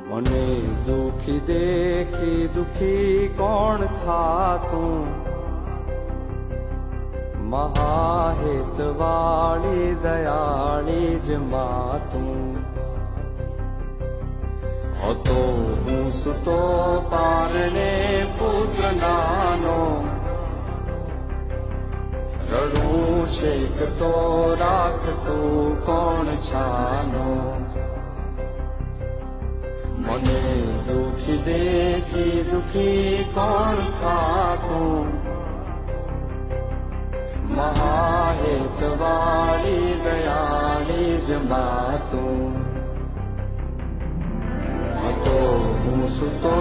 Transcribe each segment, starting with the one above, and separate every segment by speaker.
Speaker 1: મને દુખી દેખી દુખી કોણ થાતું, મહાહેતવાળી દયાળી જ માતું. હતો હું સુતો પારણે પુત્ર નાનો, રડું છેક તો રાખતું કોણ છાનો. મને દુખી દેખી દુખી કોણ થાતું, મહાહેતવાળી દયાળી જ માતું. હતો હું સુતો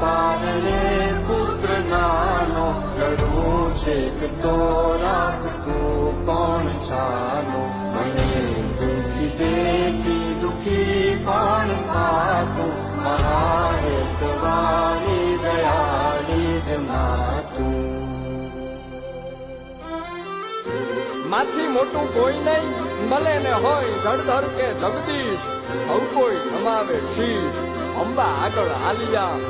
Speaker 1: પારણે પુત્ર નાનો, રડું છેક તો રાખતું કોણ છાનો. મને દુખી દેખી દુખી કોણ થાતું, મહાહેતવાળી દયાળી જ માતું.
Speaker 2: માથી મોટું કોઈ નહીં, ભલે ને હોય ધડધડ કે જગદીશ, સૌ કોઈ નમાવે શીશ. અંબા આગળ આલિયા